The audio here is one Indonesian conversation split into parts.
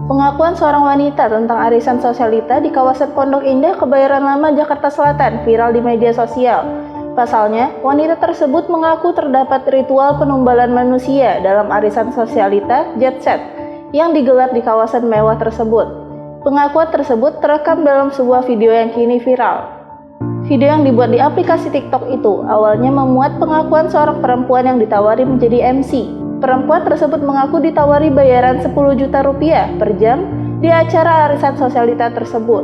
Pengakuan seorang wanita tentang arisan sosialita di kawasan Pondok Indah, Kebayoran Lama, Jakarta Selatan viral di media sosial. Pasalnya, wanita tersebut mengaku terdapat ritual penumbalan manusia dalam arisan sosialita Jet Set yang digelar di kawasan mewah tersebut. Pengakuan tersebut terekam dalam sebuah video yang kini viral. Video yang dibuat di aplikasi TikTok itu awalnya memuat pengakuan seorang perempuan yang ditawari menjadi MC. Perempuan tersebut mengaku ditawari bayaran 10 juta rupiah per jam di acara arisan sosialita tersebut.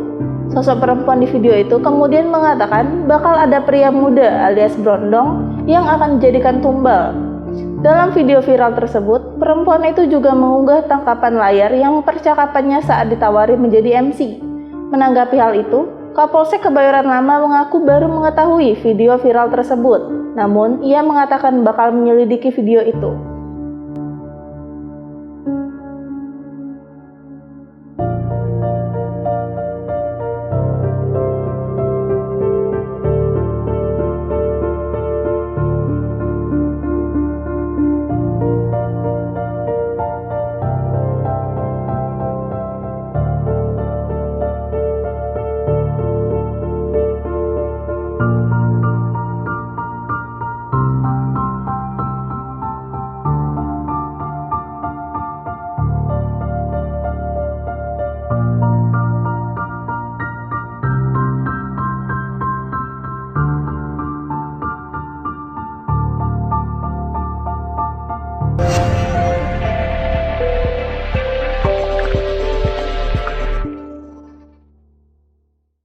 Sosok perempuan di video itu kemudian mengatakan bakal ada pria muda alias brondong yang akan dijadikan tumbal. Dalam video viral tersebut, perempuan itu juga mengunggah tangkapan layar yang percakapannya saat ditawari menjadi MC. Menanggapi hal itu, Kapolsek Kebayoran Lama mengaku baru mengetahui video viral tersebut. Namun, ia mengatakan bakal menyelidiki video itu.